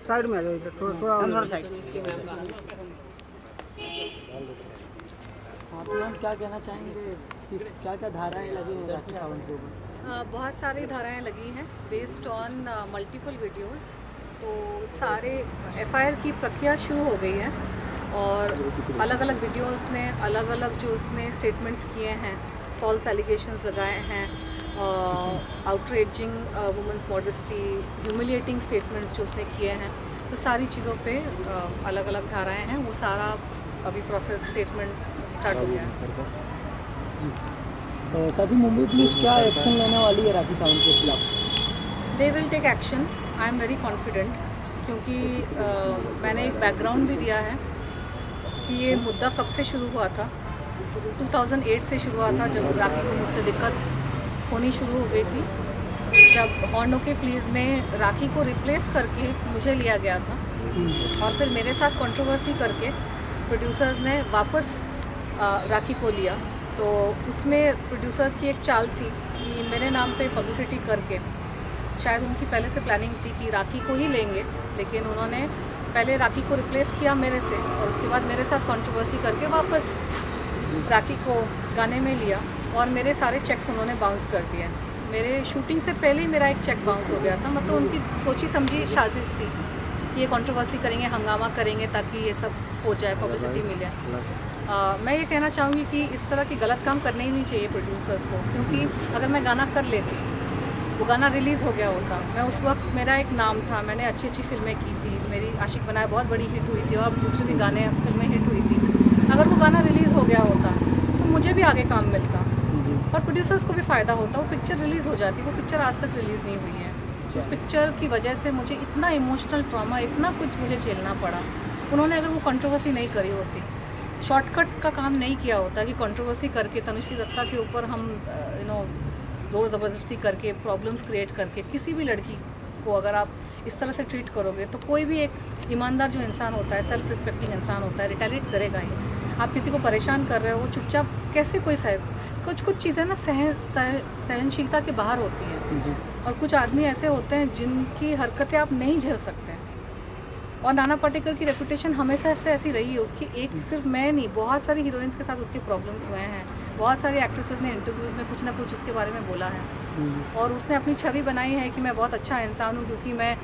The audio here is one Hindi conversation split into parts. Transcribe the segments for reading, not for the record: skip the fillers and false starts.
साइड में आ जाओ इधर थोड़ा साइड। हाँ तो मैम क्या कहना चाहेंगे, किस क्या क्या धाराएं लगी हैं राखी सावंत के ऊपर? बहुत सारी धाराएं लगी हैं बेस्ड ऑन मल्टीपल वीडियोस। तो सारे एफआईआर की प्रक्रिया शुरू हो गई है और अलग अलग वीडियोस में अलग अलग जो उसने स्टेटमेंट्स किए हैं, फॉल्स एलिगेशंस लगाए हैं, outraging women's modesty, humiliating statements जो उसने किए हैं, तो सारी चीज़ों पे अलग अलग धाराएं हैं। वो सारा अभी प्रोसेस स्टेटमेंट स्टार्ट हो गया है। साथ ही मुंबई पुलिस क्या एक्शन लेने वाली है राखी सावंत के खिलाफ? They will take action, I am very confident, क्योंकि मैंने एक बैकग्राउंड भी दिया है कि ये मुद्दा कब से शुरू हुआ था। 2008 से शुरू हुआ था, जब राखी को मुझसे दिक्कत होनी शुरू हो गई थी, जब हॉर्न ओके प्लीज़ में राखी को रिप्लेस करके मुझे लिया गया था और फिर मेरे साथ कंट्रोवर्सी करके प्रोड्यूसर्स ने वापस राखी को लिया। तो उसमें प्रोड्यूसर्स की एक चाल थी कि मेरे नाम पे पब्लिसिटी करके, शायद उनकी पहले से प्लानिंग थी कि राखी को ही लेंगे, लेकिन उन्होंने पहले राखी को रिप्लेस किया मेरे से और उसके बाद मेरे साथ कंट्रोवर्सी करके वापस राखी को गाने में लिया और मेरे सारे चेक्स उन्होंने बाउंस कर दिए। मेरे शूटिंग से पहले ही मेरा एक चेक बाउंस हो गया था। मतलब उनकी सोची समझी साजिश थी कि ये कंट्रोवर्सी करेंगे, हंगामा करेंगे ताकि ये सब हो जाए, पब्लिसिटी मिले। मैं ये कहना चाहूँगी कि इस तरह की गलत काम करने ही नहीं चाहिए प्रोड्यूसर्स को, क्योंकि अगर मैं गाना कर लेती, वो गाना रिलीज़ हो गया होता, मैं उस वक्त मेरा एक नाम था, मैंने अच्छी अच्छी फिल्में की थी, मेरी आशिक बनाया बहुत बड़ी हिट हुई थी और दूसरी भी गाने फिल्में हिट हुई थी। अगर वो गाना रिलीज़ हो गया होता तो मुझे भी आगे काम मिलता और प्रोड्यूसर्स को भी फ़ायदा होता। वो पिक्चर रिलीज़ हो जाती, वो पिक्चर आज तक रिलीज़ नहीं हुई है। उस पिक्चर की वजह से मुझे इतना इमोशनल ट्रॉमा, इतना कुछ मुझे झेलना पड़ा। उन्होंने अगर वो कंट्रोवर्सी नहीं करी होती, शॉर्टकट का काम नहीं किया होता कि कंट्रोवर्सी करके तनुश्री दत्ता के ऊपर हम ज़ोर ज़बरदस्ती करके प्रॉब्लम्स क्रिएट करके किसी भी लड़की को अगर आप इस तरह से ट्रीट करोगे, तो कोई भी एक ईमानदार जो इंसान होता है, सेल्फ रिस्पेक्टिंग इंसान होता है, रिटेलिएट करेगा ही। आप किसी को परेशान कर रहे हो, वो चुपचाप कैसे कोई कुछ चीज़ें ना सहनशीलता के बाहर होती हैं और कुछ आदमी ऐसे होते हैं जिनकी हरकतें आप नहीं झेल सकते। और नाना पाटेकर की रेपुटेशन हमेशा से ऐसी रही है। उसकी एक सिर्फ मैं नहीं, बहुत सारी हीरोइंस के साथ उसके प्रॉब्लम्स हुए हैं। बहुत सारी एक्ट्रेसेस ने इंटरव्यूज़ में कुछ ना कुछ उसके बारे में बोला है और उसने अपनी छवि बनाई है कि मैं बहुत अच्छा इंसान हूँ क्योंकि मैं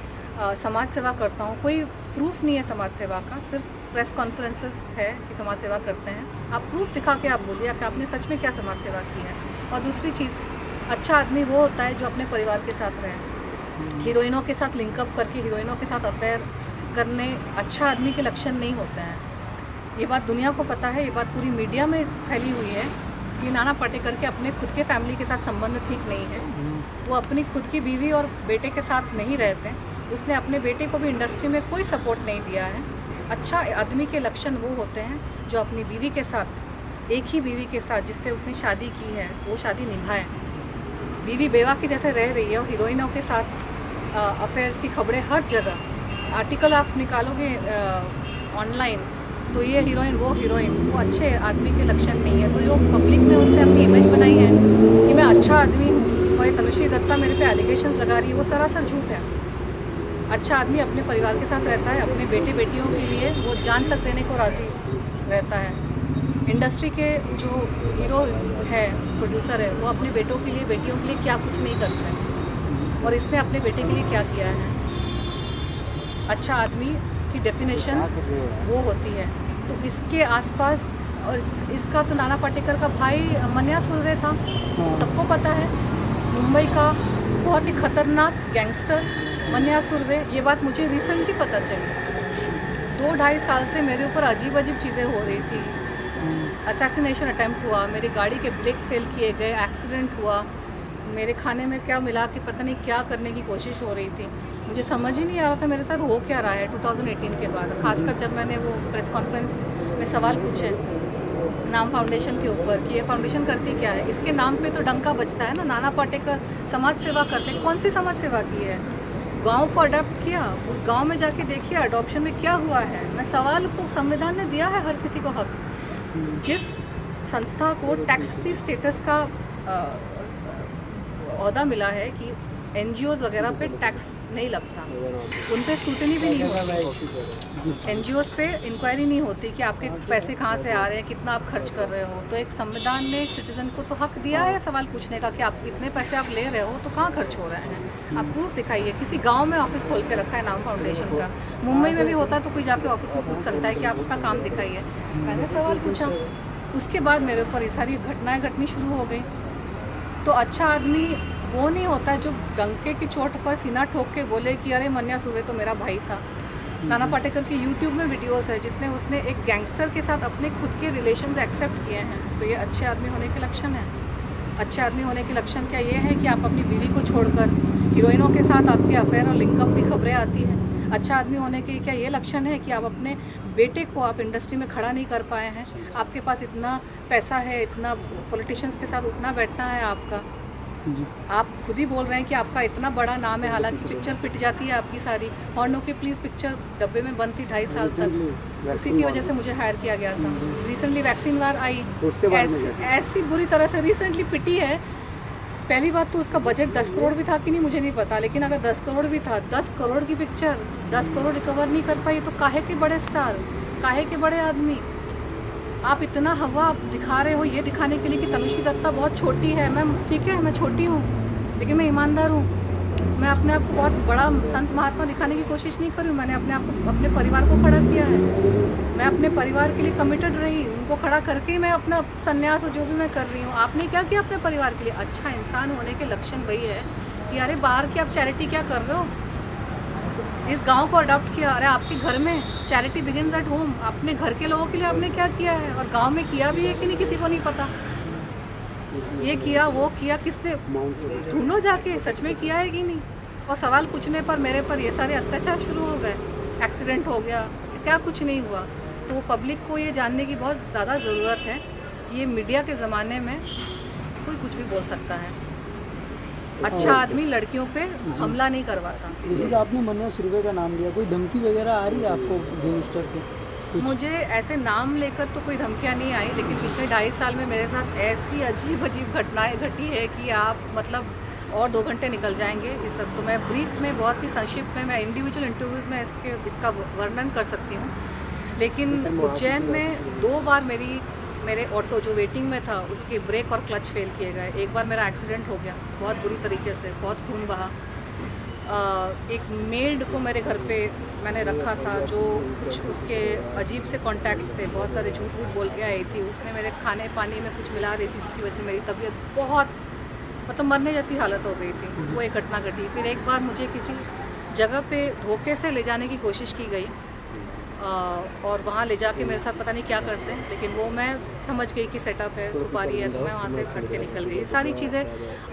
समाज सेवा करता हूँ। कोई प्रूफ नहीं है समाज सेवा का, सिर्फ प्रेस कॉन्फ्रेंसेस है कि समाज सेवा करते हैं। आप प्रूफ दिखा के आप बोलिए कि आपने सच में क्या समाज सेवा की है। और दूसरी चीज़, अच्छा आदमी वो होता है जो अपने परिवार के साथ रहे। हीरोइनों के साथ लिंकअप करके हीरोइनों के साथ अफेयर करने अच्छा आदमी के लक्षण नहीं होते हैं। ये बात दुनिया को पता है, ये बात पूरी मीडिया में फैली हुई है कि नाना पाटेकर के अपने खुद के फैमिली के साथ संबंध ठीक नहीं है। वो अपनी खुद की बीवी और बेटे के साथ नहीं रहते। उसने अपने बेटे को भी इंडस्ट्री में कोई सपोर्ट नहीं दिया है। अच्छा आदमी के लक्षण वो होते हैं जो अपनी बीवी के साथ, एक ही बीवी के साथ जिससे उसने शादी की है, वो शादी निभाए। बीवी बेवा की जैसे रह रही है और हीरोइनों के साथ अफेयर्स की खबरें हर जगह, आर्टिकल आप निकालोगे ऑनलाइन तो ये हीरोइन वो हीरोइन, वो अच्छे आदमी के लक्षण नहीं है। तो जो पब्लिक में उसने अपनी इमेज बनाई है कि मैं अच्छा आदमी हूँ और ये तनुश्री दत्ता मेरे पे एलिगेशंस लगा रही है, वो सरासर झूठ है। अच्छा आदमी अपने परिवार के साथ रहता है, अपने बेटे बेटियों के लिए वो जान तक देने को राज़ी रहता है। इंडस्ट्री के जो हीरो है, प्रोड्यूसर है, वो अपने बेटों के लिए, बेटियों के लिए क्या कुछ नहीं करते हैं और इसने अपने बेटे के लिए क्या किया है। अच्छा आदमी की डेफिनेशन वो होती है। तो इसके आसपास और इसका तो नाना पाटेकर का भाई मन्या सुर्वे था, सबको पता है, मुंबई का बहुत ही खतरनाक गैंगस्टर मन्या सुर्वे। ये बात मुझे रिसेंटली पता चली। 2-2.5 साल से मेरे ऊपर अजीब अजीब चीज़ें हो रही थी। असैसिनेशन अटैम्प्ट हुआ, मेरी गाड़ी के ब्रेक फेल किए गए, एक्सीडेंट हुआ, मेरे खाने में क्या मिला कि पता नहीं क्या करने की कोशिश हो रही थी। मुझे समझ ही नहीं आ रहा था मेरे साथ हो क्या रहा है 2018 के बाद। खासकर जब मैंने वो प्रेस कॉन्फ्रेंस में सवाल पूछे नाम फाउंडेशन के ऊपर कि ये फाउंडेशन करती क्या है। इसके नाम पे तो डंका बजता है ना, नाना पाटेकर समाज सेवा करते। कौन सी समाज सेवा की है? गांव को अडॉप्ट किया, उस गांव में जाके देखिए अडॉप्शन में क्या हुआ है। मैं सवाल को, संविधान ने दिया है हर किसी को हक। जिस संस्था को टैक्स फ्री स्टेटस का ओहदा मिला है कि NGOs वगैरह पे टैक्स नहीं लगता, उन पे स्क्रूटनी भी नहीं होती, NGOs पे इंक्वायरी नहीं होती कि आपके पैसे कहाँ से आ रहे हैं, कितना आप खर्च कर रहे हो। तो एक संविधान ने एक सिटीज़न को तो हक दिया है सवाल पूछने का कि आप इतने पैसे आप ले रहे हो तो कहाँ खर्च हो रहे हैं, आप प्रूफ दिखाइए। किसी गाँव में ऑफिस खोल के रखा है नाम फाउंडेशन का, मुंबई में भी होता है तो कोई जाके ऑफिस में पूछ सकता है कि आप अपना काम दिखाइए। मैंने सवाल पूछा, उसके बाद मेरे ऊपर ये सारी घटनाएँ घटनी शुरू हो गई। तो अच्छा आदमी वो नहीं होता जो डंके की चोट पर सीना ठोक के बोले कि अरे मन्या सुर्वे तो मेरा भाई था। नाना पाटेकर की यूट्यूब में वीडियोस है जिसने उसने एक गैंगस्टर के साथ अपने खुद के रिलेशंस एक्सेप्ट किए हैं। तो ये अच्छे आदमी होने के लक्षण है। अच्छे आदमी होने के लक्षण क्या ये है कि आप अपनी बीवी को छोड़कर हीरोइनों के साथ आपके अफेयर और लिंकअप की खबरें आती हैं। अच्छा आदमी होने के क्या ये लक्षण है कि आप अपने बेटे को आप इंडस्ट्री में खड़ा नहीं कर पाए हैं, आपके पास इतना पैसा है, इतना पॉलिटिशियंस के साथ उठना बैठना है आपका, आप खुद ही बोल रहे हैं कि आपका इतना बड़ा नाम है, हालांकि पिक्चर पिट जाती है आपकी सारी। हॉर्न ओके प्लीज़ पिक्चर डब्बे में बंद थी 2.5 साल तक, उसी की वजह से मुझे हायर किया गया था। रिसेंटली वैक्सीन वार आई, ऐसी बुरी तरह से रिसेंटली पिटी है। पहली बात तो उसका बजट 10 करोड़ भी था कि नहीं मुझे नहीं पता, लेकिन अगर 10 करोड़ भी था, 10 करोड़ की पिक्चर 10 करोड़ रिकवर नहीं कर पाई तो काहे के बड़े स्टार, काहे के बड़े आदमी। आप इतना हवा आप दिखा रहे हो ये दिखाने के लिए कि तनुश्री दत्ता बहुत छोटी है। मैं ठीक है, मैं छोटी हूँ लेकिन मैं ईमानदार हूँ। मैं अपने आप को बहुत बड़ा संत महात्मा दिखाने की कोशिश नहीं करी हूँ। मैंने अपने आप को, अपने परिवार को खड़ा किया है। मैं अपने परिवार के लिए कमिटेड रही, उनको खड़ा करके ही मैं अपना संन्यास और जो भी मैं कर रही हूँ। आपने क्या किया अपने परिवार के लिए? अच्छा इंसान होने के लक्षण वही है कि अरे बाहर की आप चैरिटी क्या कर रहे हो, इस गांव को अडॉप्ट किया। अरे आपके घर में चैरिटी बिगिंस एट होम। अपने घर के लोगों के लिए आपने क्या किया है और गांव में किया भी है कि नहीं किसी को नहीं पता। ये किया वो किया, किसने, ढूंढो जाके सच में किया है कि नहीं। और सवाल पूछने पर मेरे पर ये सारे अत्याचार शुरू हो गए, एक्सीडेंट हो गया, क्या कुछ नहीं हुआ। तो पब्लिक को ये जानने की बहुत ज़्यादा ज़रूरत है कि ये मीडिया के ज़माने में कोई कुछ भी बोल सकता है। अच्छा आदमी लड़कियों पे हमला नहीं करवाता। जैसे कि आपने मन्या सुर्वे का नाम लिया, कोई धमकी वगैरह आ रही है आपको गैंगस्टर से? मुझे ऐसे नाम लेकर तो कोई धमकियाँ नहीं आई, लेकिन पिछले 2.5 साल में मेरे साथ ऐसी अजीब अजीब घटनाएं घटी है कि आप मतलब और 2 घंटे निकल जाएंगे इस सब। तो मैं ब्रीफ में बहुत ही संक्षिप्त में मैं इंडिविजुअल इंटरव्यूज़ में इसका वर्णन कर सकती हूँ। लेकिन उज्जैन में 2 बार मेरे ऑटो जो वेटिंग में था उसके ब्रेक और क्लच फेल किए गए। एक बार मेरा एक्सीडेंट हो गया बहुत बुरी तरीके से, बहुत खून बहा। एक मेड को मेरे घर पे मैंने रखा था जो कुछ उसके अजीब से कॉन्टैक्ट्स थे, बहुत सारे झूठ वूठ बोल के आई थी। उसने मेरे खाने पानी में कुछ मिला दी थी जिसकी वजह से मेरी तबीयत बहुत मतलब मरने जैसी हालत हो गई थी। वो एक घटना घटी। फिर एक बार मुझे किसी जगह पे धोखे से ले जाने की कोशिश की गई और वहाँ ले जाके मेरे साथ पता नहीं क्या करते हैं, लेकिन वो मैं समझ गई कि सेटअप है, सुपारी है, तो मैं वहाँ से हट के निकल गई। ये सारी चीज़ें,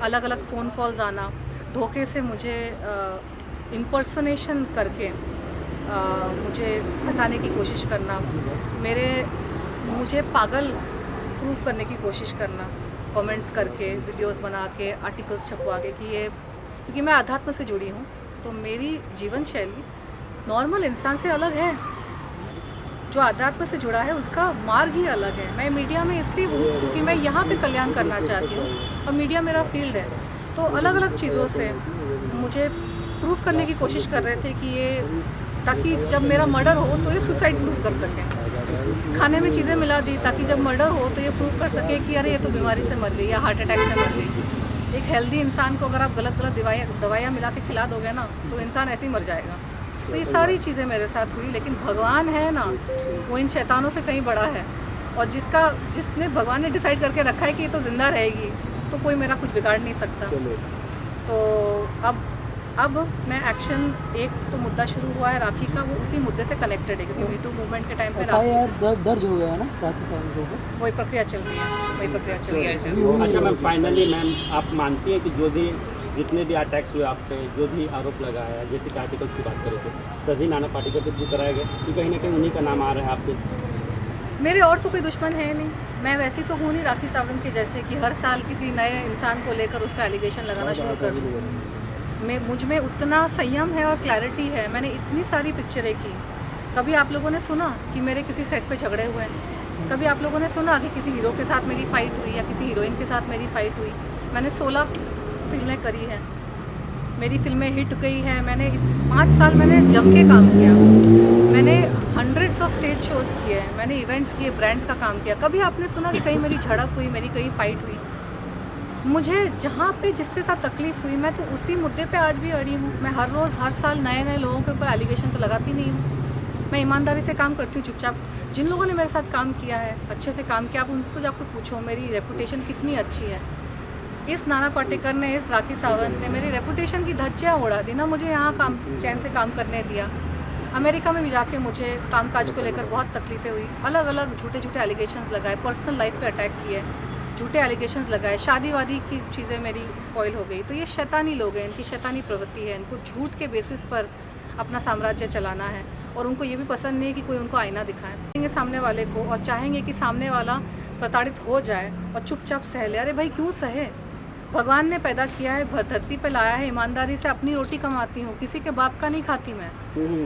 अलग अलग फ़ोन कॉल्स आना, धोखे से मुझे इम्पर्सनेशन करके मुझे फंसाने की कोशिश करना, मुझे पागल प्रूफ करने की कोशिश करना, कमेंट्स करके, वीडियोस बना के, आर्टिकल्स छपवा के कि ये, क्योंकि मैं अध्यात्म से जुड़ी हूँ तो मेरी जीवन शैली नॉर्मल इंसान से अलग है। जो अध्यात्म से जुड़ा है उसका मार्ग ही अलग है। मैं मीडिया में इसलिए हूँ क्योंकि मैं यहाँ पे कल्याण करना चाहती हूँ और मीडिया मेरा फील्ड है। तो अलग अलग चीज़ों से मुझे प्रूफ करने की कोशिश कर रहे थे कि ये, ताकि जब मेरा मर्डर हो तो ये सुसाइड प्रूफ कर सकें। खाने में चीज़ें मिला दी ताकि जब मर्डर हो तो ये प्रूफ कर सके कि अरे ये तो बीमारी से मर गई या हार्ट अटैक से मर गई। एक हेल्दी इंसान को अगर आप गलत दवाइयाँ मिला के खिला दोगे ना तो इंसान ऐसे ही मर जाएगा। तो ये सारी चीज़ें मेरे साथ हुई, लेकिन भगवान है ना, वो इन शैतानों से कहीं बड़ा है। और जिसने भगवान ने डिसाइड करके रखा है कि ये तो ज़िंदा रहेगी तो कोई मेरा कुछ बिगाड़ नहीं सकता। तो अब मैं एक्शन, एक तो मुद्दा शुरू हुआ है राखी का, वो उसी मुद्दे से कनेक्टेड है क्योंकि मीटू मूवमेंट के टाइम पे राखी दर्ज हो गया है ना, राखी साहब को वही प्रक्रिया चल रही है, अच्छा मैम, फाइनली मैम आप मानती हैं कि जितने भी अटैक्स हुए आप पे, जो भी आरोप लगाया, जैसे कि आर्टिकल्स की बात करें तो सभी नाना पाटेकर के थ्रू कराए गए, तो कहीं ना कहीं उन्हीं का नाम आ रहा है आपके? मेरे और तो कोई दुश्मन है नहीं। मैं वैसी तो हूँ नहीं राखी सावंत के जैसे कि हर साल किसी नए इंसान को लेकर उस पर एलिगेशन लगाना शुरू कर दूँ। मुझ में उतना संयम है और क्लैरिटी है। मैंने इतनी सारी पिक्चरें की। कभी आप लोगों ने सुना कि मेरे किसी सेट पे झगड़े हुए हैं? कभी आप लोगों ने सुना कि किसी हीरो के साथ मेरी फ़ाइट हुई या किसी हीरोइन के साथ मेरी फ़ाइट हुई? मैंने 16 फिल्में करी हैं। मेरी फिल्में हिट गई हैं। मैंने 5 साल मैंने जम के काम किया। मैंने हंड्रेड्स ऑफ स्टेज शोज़ किए हैं, मैंने इवेंट्स किए, ब्रांड्स का काम किया। कभी आपने सुना कि कहीं मेरी झड़प हुई, मेरी कहीं फ़ाइट हुई? मुझे जहाँ पे जिसके साथ तकलीफ़ हुई, मैं तो उसी मुद्दे पे आज भी अड़ी हूँ। मैं हर रोज़ हर साल नए नए लोगों के ऊपर एलिगेशन तो लगाती नहीं हूँ। मैं ईमानदारी से काम करती हूँ चुपचाप। जिन लोगों ने मेरे साथ काम किया है, अच्छे से काम किया, आप उनको जाकर पूछो मेरी रेपुटेशन कितनी अच्छी है। इस नाना पाटेकर ने, इस राखी सावंत ने मेरी रेपुटेशन की धज्जियाँ उड़ा दी ना। मुझे यहाँ काम चैन से काम करने दिया। अमेरिका में भी जाके मुझे कामकाज को लेकर बहुत तकलीफ़ें हुई। अलग अलग झूठे झूठे एलिगेशंस लगाए, पर्सनल लाइफ पे अटैक किए, झूठे एलिगेशंस लगाए, शादी वादी की चीज़ें मेरी स्पॉइल हो गई। तो ये शैतानी लोग हैं, इनकी शैतानी प्रवृत्ति है। इनको झूठ के बेसिस पर अपना साम्राज्य चलाना है और उनको ये भी पसंद नहीं है कि कोई उनको आईना दिखाए। चाहेंगे सामने वाले को और चाहेंगे कि सामने वाला प्रताड़ित हो जाए और चुपचाप सह ले। अरे भाई क्यों सहे? भगवान ने पैदा किया है, धरती पे लाया है, ईमानदारी से अपनी रोटी कमाती हूँ, किसी के बाप का नहीं खाती मैं।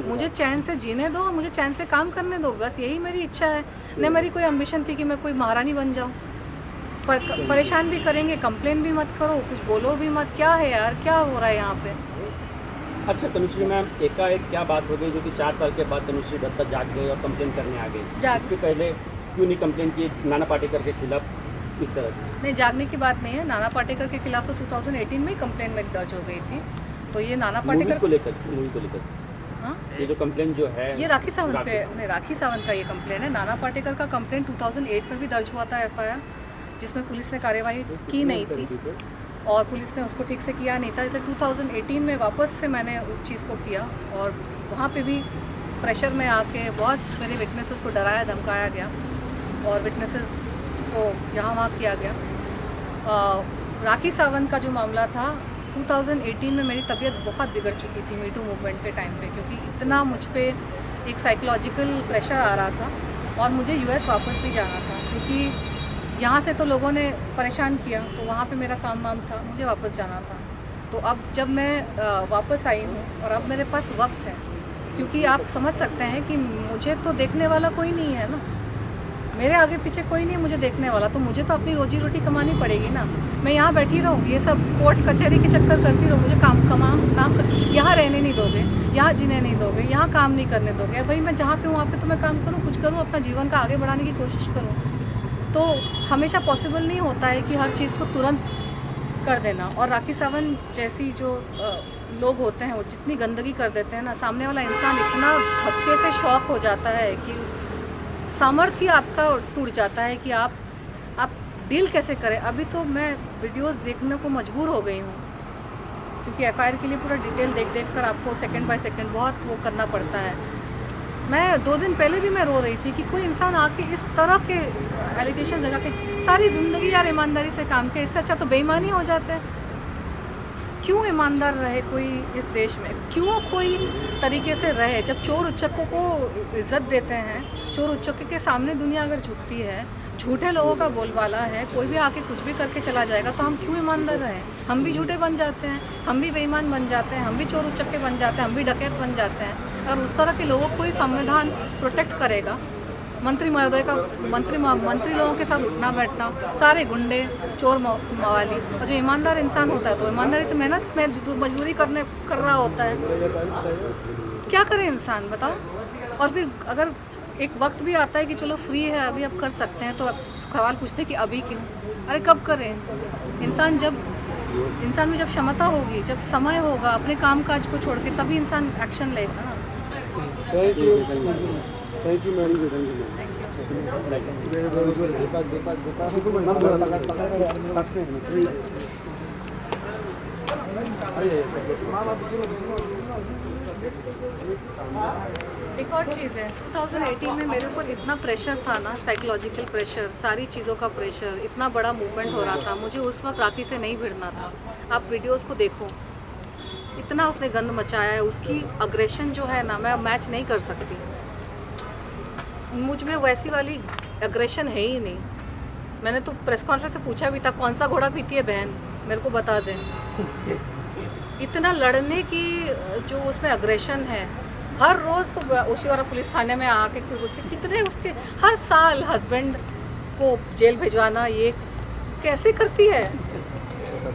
मुझे चैन से जीने दो, मुझे चैन से काम करने दो, बस यही मेरी इच्छा है। न मेरी कोई एम्बिशन थी कि मैं कोई महारानी बन जाऊँ। परेशान भी करेंगे, कंप्लेन भी मत करो, कुछ बोलो भी मत। क्या है यार, क्या हो रहा है यहाँ पे? अच्छा तनुश्री मैम, एकाएक क्या बात हो गई जो कि 4 साल के बाद तनुश्री दत्ता जाग गई और कंप्लेन करने आ गई? इसके पहले क्यों नहीं कंप्लेन की नाना पाटेकर के खिलाफ इस तरह की? नहीं, जागने की बात नहीं है। नाना पाटेकर के खिलाफ तो 2018 में ही कंप्लेन मेरी दर्ज हो गई थी। तो ये नाना पाटेकर को लेकर, मूवी को लेकर, हाँ, ये जो कंप्लेन जो है ये राखी सावंत पे, नहीं राखी सावंत का ये कंप्लेन है। नाना पाटेकर का कंप्लेन 2008 में भी दर्ज हुआ था FIR, जिसमें पुलिस ने कार्यवाही की नहीं थी और पुलिस ने उसको ठीक से किया नहीं था। इसे 2018 में वापस से मैंने उस चीज़ को किया और वहाँ पे भी प्रेशर में आके बहुत मेरे विटनेसेस को डराया धमकाया गया और विटनेसेस को यहाँ वहाँ किया गया। राखी सावंत का जो मामला था 2018 में मेरी तबीयत बहुत बिगड़ चुकी थी मीटू मूवमेंट के टाइम पे, क्योंकि इतना मुझ पे एक साइकोलॉजिकल प्रेशर आ रहा था और मुझे US वापस भी जाना था, क्योंकि यहाँ से तो लोगों ने परेशान किया, तो वहाँ पे मेरा काम वाम था, मुझे वापस जाना था। तो अब जब मैं वापस आई हूँ और अब मेरे पास वक्त है, क्योंकि आप समझ सकते हैं कि मुझे तो देखने वाला कोई नहीं है ना, मेरे आगे पीछे कोई नहीं है मुझे देखने वाला, तो मुझे तो अपनी रोजी रोटी कमानी पड़ेगी ना। मैं यहाँ बैठी रहूँ, ये सब कोर्ट कचहरी के चक्कर करती रहूँ, मुझे काम यहाँ रहने नहीं दोगे, यहाँ जीने नहीं दोगे, यहाँ काम नहीं करने दोगे। भाई मैं जहाँ पे हूँ वहाँ पे तो मैं काम करूँ, कुछ करूँ, अपना जीवन का आगे बढ़ाने की कोशिश करूँ। तो हमेशा पॉसिबल नहीं होता है कि हर चीज़ को तुरंत कर देना। और राखी सावंत जैसी जो लोग होते हैं वो जितनी गंदगी कर देते हैं ना, सामने वाला इंसान इतना धक्के से शॉक हो जाता है कि सामर्थ्य आपका टूट जाता है कि आप डील कैसे करें। अभी तो मैं वीडियोस देखने को मजबूर हो गई हूँ, क्योंकि FIR के लिए पूरा डिटेल देख कर आपको सेकंड बाय सेकंड बहुत वो करना पड़ता है। मैं 2 दिन पहले भी मैं रो रही थी कि कोई इंसान आके इस तरह के एलिगेशन लगा के सारी ज़िंदगी यार ईमानदारी से काम किया, इससे अच्छा तो बेईमानी हो जाता है। क्यों ईमानदार रहे कोई इस देश में? क्यों कोई तरीके से रहे? जब चोर उच्चकों को इज्जत देते हैं, चोर उच्चकों के सामने दुनिया अगर झुकती है, झूठे लोगों का बोलबाला है, कोई भी आके कुछ भी करके चला जाएगा, तो हम क्यों ईमानदार रहें? हम भी झूठे बन जाते हैं, हम भी बेईमान बन जाते हैं, हम भी चोर उच्चके बन जाते हैं, हम भी डकैत बन जाते हैं। और उस तरह के लोगों को ही संविधान प्रोटेक्ट करेगा। मंत्री महोदय का मंत्री लोगों के साथ उठना बैठना, सारे गुंडे चोर मवाली, और जो ईमानदार इंसान होता है तो ईमानदारी से मेहनत में मजदूरी कर रहा होता है। क्या करे इंसान बताओ? और फिर अगर एक वक्त भी आता है कि चलो फ्री है अभी अब कर सकते हैं, तो सवाल पूछते कि अभी क्यों? अरे कब करें? इंसान में जब क्षमता होगी, जब समय होगा अपने काम काज को छोड़ के, तभी इंसान एक्शन लेगा ना। Thank you madam. एक और चीज़ है, 2018 में मेरे ऊपर इतना प्रेशर था ना, साइकोलॉजिकल प्रेशर, सारी चीज़ों का प्रेशर, इतना बड़ा मूवमेंट हो रहा था, मुझे उस वक्त राखी से नहीं भिड़ना था। आप वीडियोस को देखो, इतना उसने गंद मचाया है, उसकी अग्रेशन जो है ना, मैं मैच नहीं कर सकती। मुझ में वैसी वाली अग्रेशन है ही नहीं। मैंने तो प्रेस कॉन्फ्रेंस में पूछा भी था, कौन सा घोड़ा पीती है बहन, मेरे को बता दें। इतना लड़ने की जो उसमें अग्रेशन है, हर रोज़ तो ओशिवारा पुलिस थाने में आके उसके हर साल हस्बैंड को जेल भिजवाना, ये कैसे करती है?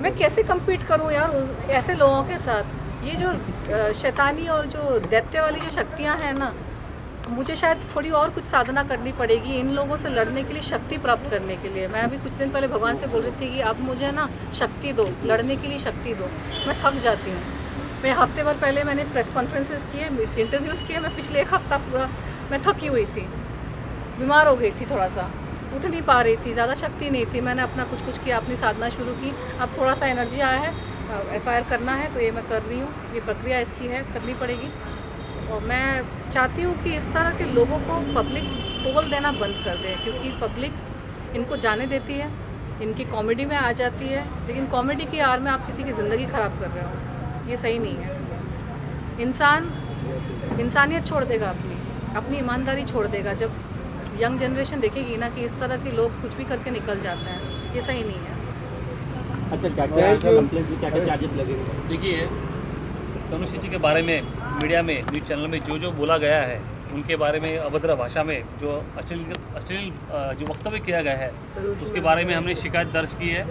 मैं कैसे compete करूं यार ऐसे लोगों के साथ। ये जो शैतानी और जो दैत्य वाली जो शक्तियां हैं ना, मुझे शायद थोड़ी और कुछ साधना करनी पड़ेगी इन लोगों से लड़ने के लिए, शक्ति प्राप्त करने के लिए। मैं अभी कुछ दिन पहले भगवान से बोल रही थी कि अब मुझे ना शक्ति दो, लड़ने के लिए शक्ति दो। मैं थक जाती हूँ। मैं हफ्ते भर पहले मैंने प्रेस कॉन्फ्रेंसेस किए, इंटरव्यूज़ किए। मैं पिछले एक हफ्ता पूरा मैं थकी हुई थी, बीमार हो गई थी, थोड़ा सा उठ नहीं पा रही थी, ज़्यादा शक्ति नहीं थी। मैंने अपना कुछ किया, अपनी साधना शुरू की। अब थोड़ा सा एनर्जी आया है, FIR करना है तो ये मैं कर रही हूँ। ये प्रक्रिया इसकी है, करनी पड़ेगी। और मैं चाहती हूँ कि इस तरह के लोगों को पब्लिक तोल देना बंद कर दे, क्योंकि पब्लिक इनको जाने देती है, इनकी कॉमेडी में आ जाती है, लेकिन कॉमेडी की आड़ में आप किसी की ज़िंदगी ख़राब कर रहे हो, ये सही नहीं है। इंसान इंसानियत छोड़ देगा, अपनी ईमानदारी छोड़ देगा जब यंग जनरेशन देखेगी ना कि इस तरह के लोग कुछ भी करके निकल जाते हैं। ये सही नहीं है। अच्छा, क्या क्या कंप्लेंट्स में क्या क्या चार्जेस लगेंगे? देखिए, तनुश्री जी के बारे में मीडिया में, न्यूज़ चैनल में जो बोला गया है, उनके बारे में अभद्र भाषा में जो अश्लील जो वक्तव्य किया गया है, उसके बारे में हमने शिकायत दर्ज की है।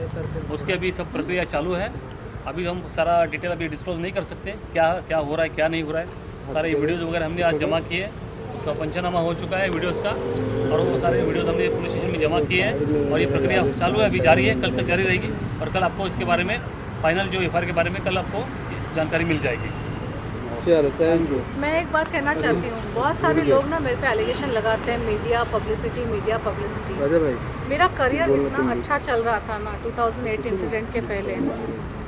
उसकी अभी सब प्रक्रिया चालू है। अभी हम सारा डिटेल अभी डिस्क्लोज नहीं कर सकते, क्या हो रहा है, क्या नहीं हो रहा है। सारे वीडियोज़ वगैरह हमने आज जमा किए, उसका पंचनामा हो चुका है वीडियोज़ का, और वो सारे वीडियोज़ हमने पुलिस स्टेशन में जमा किए हैं। और ये प्रक्रिया चालू है, अभी जारी है, कल तक जारी रहेगी। और कल आपको इसके बारे में फाइनल जो FIR के बारे में कल आपको जानकारी मिल जाएगी। चलो, थैंक यू। मैं एक बात कहना चाहती हूँ, बहुत सारे लोग ना मेरे पे एलिगेशन लगाते हैं, मीडिया पब्लिसिटी। राजा भाई, मेरा करियर इतना अच्छा चल रहा था ना 2008 इंसिडेंट के पहले,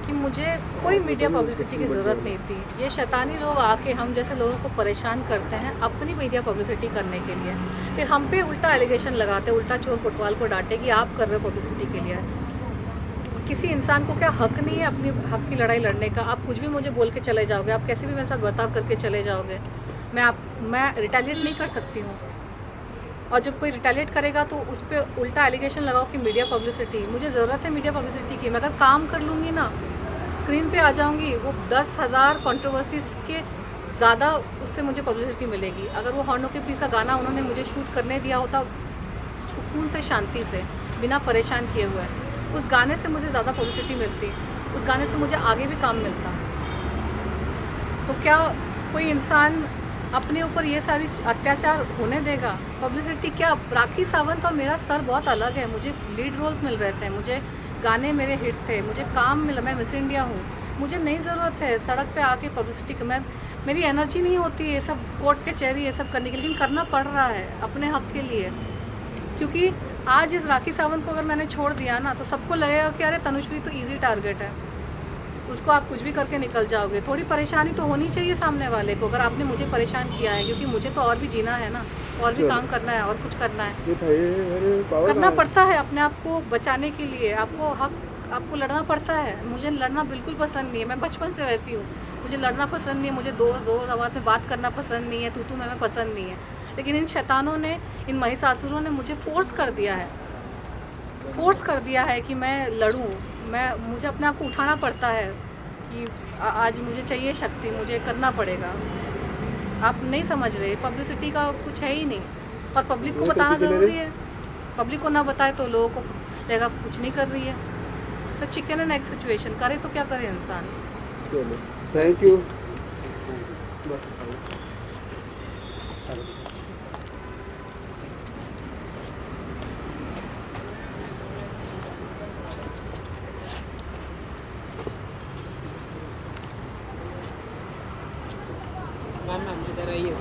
कि मुझे कोई मीडिया पब्लिसिटी की ज़रूरत नहीं थी। ये शैतानी लोग आके हम जैसे लोगों को परेशान करते हैं अपनी मीडिया पब्लिसिटी करने के लिए, फिर हम पे उल्टा एलिगेशन लगाते, उल्टा चोर कोतवाल को डांटे कि आप कर रहे हो पब्लिसिटी के लिए। किसी इंसान को क्या हक नहीं है अपनी हक की लड़ाई लड़ने का? आप कुछ भी मुझे बोल के चले जाओगे, आप कैसे भी मेरे साथ बर्ताव करके चले जाओगे, मैं रिटेलिएट नहीं कर सकती हूँ। और जब कोई रिटेलिएट करेगा तो उस पर उल्टा एलिगेशन लगाओ कि मीडिया पब्लिसिटी। मुझे ज़रूरत है मीडिया पब्लिसिटी की। मैं अगर काम कर लूँगी ना, स्क्रीन पे आ जाऊँगी, वो 10,000 कंट्रोवर्सीज के ज़्यादा उससे मुझे पब्लिसिटी मिलेगी। अगर वो हॉर्नो के पीस का गाना उन्होंने मुझे शूट करने दिया होता सुकून से, शांति से, बिना परेशान किए हुए, उस गाने से मुझे ज़्यादा पब्लिसिटी मिलती, उस गाने से मुझे आगे भी काम मिलता। तो क्या कोई इंसान अपने ऊपर ये सारी अत्याचार होने देगा? पब्लिसिटी क्या? राखी सावंत और मेरा स्तर बहुत अलग है। मुझे लीड रोल्स मिल रहे थे, मुझे गाने मेरे हिट थे, मुझे काम मिला, मैं मिस इंडिया हूँ। मुझे नहीं ज़रूरत है सड़क पे आके पब्लिसिटी की। मेरी एनर्जी नहीं होती है ये सब कोर्ट कचहरी ये सब करने के लिए, लेकिन करना पड़ रहा है अपने हक के लिए। क्योंकि आज इस राखी सावंत को अगर मैंने छोड़ दिया ना, तो सबको लगेगा कि अरे तनुश्री तो ईजी टारगेट है, उसको आप कुछ भी करके निकल जाओगे। थोड़ी परेशानी तो होनी चाहिए सामने वाले को, अगर आपने मुझे परेशान किया है, क्योंकि मुझे तो और भी जीना है ना, और भी काम करना है, और कुछ करना है, करना पड़ता है अपने आप को बचाने के लिए। आपको लड़ना पड़ता है। मुझे लड़ना बिल्कुल पसंद नहीं है, मैं बचपन से वैसी हूँ। मुझे लड़ना पसंद नहीं है, मुझे जोर आवाज़ में बात करना पसंद नहीं है, तू मैं पसंद नहीं है। लेकिन इन शैतानों ने, इन महिषासुरों ने मुझे फोर्स कर दिया है कि मैं लड़ूं। मुझे अपने आप को उठाना पड़ता है कि आज मुझे चाहिए शक्ति, मुझे करना पड़ेगा। आप नहीं समझ रहे, पब्लिसिटी का कुछ है ही नहीं, और पब्लिक को बताना ज़रूरी है। पब्लिक को ना बताए तो लोगों को लगेगा कुछ नहीं कर रही है। So chicken and egg situation, करे तो क्या करे इंसान। Thank you. मैम इधर आइए।